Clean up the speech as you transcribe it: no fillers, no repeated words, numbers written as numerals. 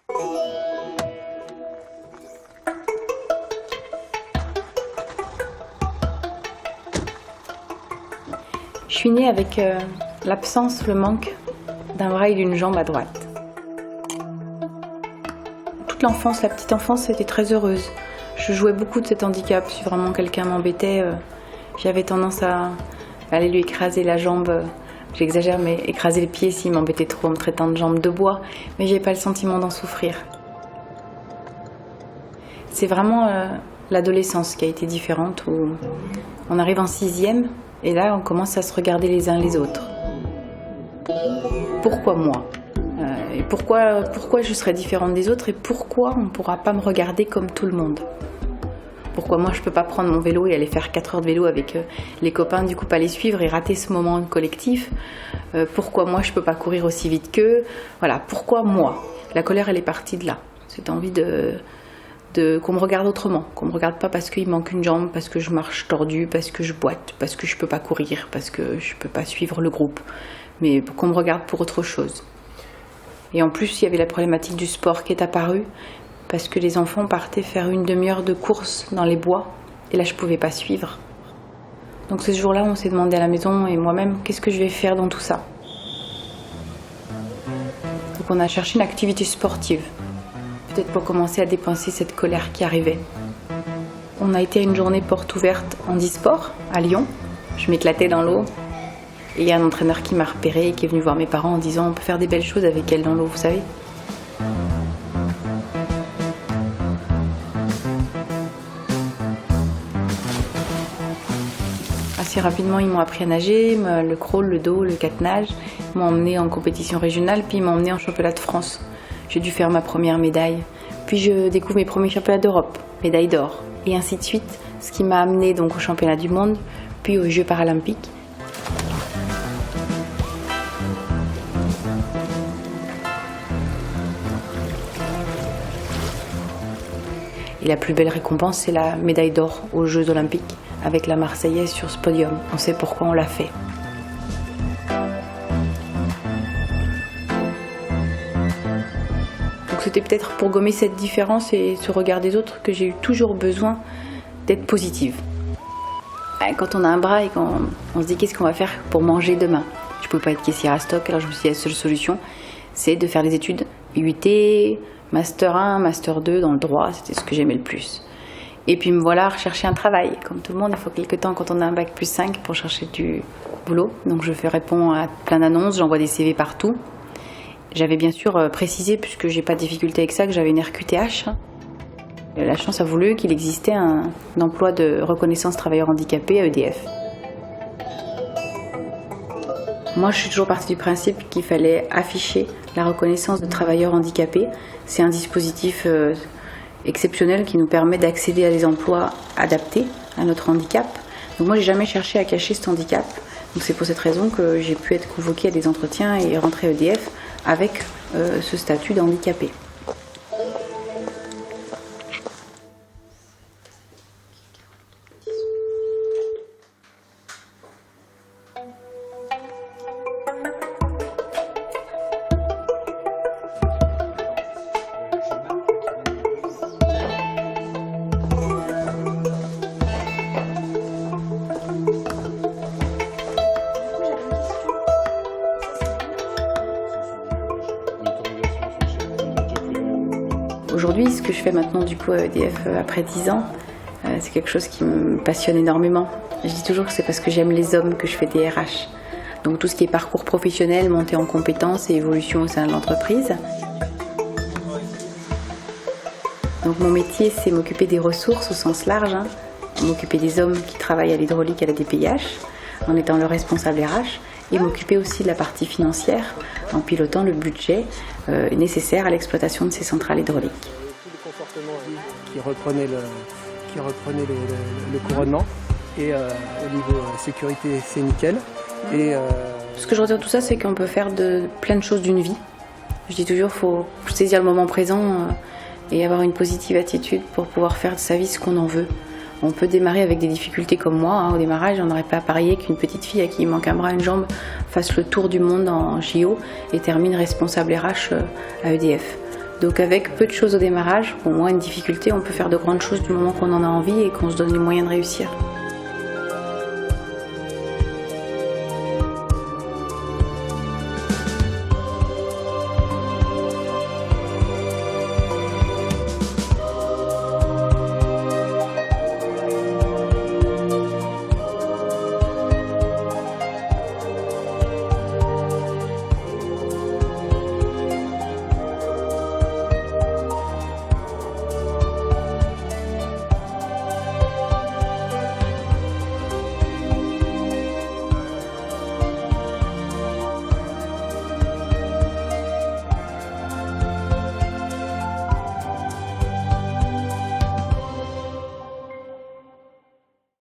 Je suis née avec l'absence, le manque d'un bras et d'une jambe à droite. Toute l'enfance, la petite enfance, était très heureuse. Je jouais beaucoup de cet handicap. Si vraiment quelqu'un m'embêtait, j'avais tendance à aller lui écraser la jambe. J'exagère, mais écraser le pied s'il m'embêtait trop en me traitant de jambe de bois. Mais j'ai pas le sentiment d'en souffrir. C'est vraiment l'adolescence qui a été différente, où on arrive en 6e et là on commence à se regarder les uns les autres. Pourquoi moi ? Et pourquoi je serais différente des autres et pourquoi on ne pourra pas me regarder comme tout le monde ? Pourquoi moi je peux pas prendre mon vélo et aller faire 4 heures de vélo avec les copains, du coup pas les suivre et rater ce moment collectif ? Pourquoi moi je peux pas courir aussi vite qu'eux ? Voilà, pourquoi moi ? La colère elle est partie de là. Cette envie qu'on me regarde autrement, qu'on me regarde pas parce qu'il manque une jambe, parce que je marche tordue, parce que je boite, parce que je peux pas courir, parce que je peux pas suivre le groupe, mais qu'on me regarde pour autre chose. Et en plus, il y avait la problématique du sport qui est apparue, parce que les enfants partaient faire une demi-heure de course dans les bois, et là je pouvais pas suivre. Donc ce jour-là, on s'est demandé à la maison et moi-même, qu'est-ce que je vais faire dans tout ça ? Donc on a cherché une activité sportive. Peut-être pour commencer à dépenser cette colère qui arrivait. On a été à une journée porte ouverte handisport à Lyon. Je m'éclatais dans l'eau. Et il y a un entraîneur qui m'a repéré et qui est venu voir mes parents en disant « On peut faire des belles choses avec elle dans l'eau, vous savez ?» Assez rapidement, ils m'ont appris à nager, le crawl, le dos, le quatre-nages. Ils m'ont emmené en compétition régionale, puis ils m'ont emmené en championnat de France. J'ai dû faire ma première médaille. Puis je découvre mes premiers championnats d'Europe, médaille d'or, et ainsi de suite. Ce qui m'a amené donc au championnat du monde, puis aux Jeux paralympiques. Et la plus belle récompense, c'est la médaille d'or aux Jeux olympiques, avec la Marseillaise sur ce podium. On sait pourquoi on l'a fait. C'était peut-être pour gommer cette différence et ce regard des autres que j'ai eu toujours besoin d'être positive. Quand on a un bras et quand on se dit qu'est-ce qu'on va faire pour manger demain. Je ne pouvais pas être caissière à stock, alors je me suis dit la seule solution, c'est de faire des études UT, Master 1, Master 2 dans le droit, c'était ce que j'aimais le plus. Et puis me voilà à rechercher un travail. Comme tout le monde, il faut quelque temps quand on a un bac plus 5 pour chercher du boulot. Donc je réponds à plein d'annonces, j'envoie des CV partout. J'avais bien sûr précisé, puisque j'ai pas de difficulté avec ça, que j'avais une RQTH. La chance a voulu qu'il existait un emploi de reconnaissance travailleur handicapé à EDF. Moi, je suis toujours partie du principe qu'il fallait afficher la reconnaissance de travailleurs handicapés. C'est un dispositif exceptionnel qui nous permet d'accéder à des emplois adaptés à notre handicap. Donc moi, j'ai jamais cherché à cacher cet handicap. Donc c'est pour cette raison que j'ai pu être convoquée à des entretiens et rentrer à EDF avec ce statut d'handicapé. Aujourd'hui, ce que je fais maintenant du coup à EDF après 10 ans, c'est quelque chose qui me passionne énormément. Je dis toujours que c'est parce que j'aime les hommes que je fais des RH. Donc tout ce qui est parcours professionnel, montée en compétences et évolution au sein de l'entreprise. Donc mon métier, c'est m'occuper des ressources au sens large, m'occuper des hommes qui travaillent à l'hydraulique et à la DPIH, en étant leur responsable RH, et m'occuper aussi de la partie financière, en pilotant le budget nécessaire à l'exploitation de ces centrales hydrauliques. Tous les comportements qui reprenaient le couronnement, et au niveau sécurité, c'est nickel. Et ce que je retiens de tout ça, c'est qu'on peut faire plein de choses d'une vie. Je dis toujours, il faut saisir le moment présent et avoir une positive attitude pour pouvoir faire de sa vie ce qu'on en veut. On peut démarrer avec des difficultés comme moi. Au démarrage, on n'aurait pas parié qu'une petite fille à qui il manque un bras, une jambe, fasse le tour du monde en JO et termine responsable RH à EDF. Donc avec peu de choses au démarrage, au moins une difficulté, on peut faire de grandes choses du moment qu'on en a envie et qu'on se donne les moyens de réussir.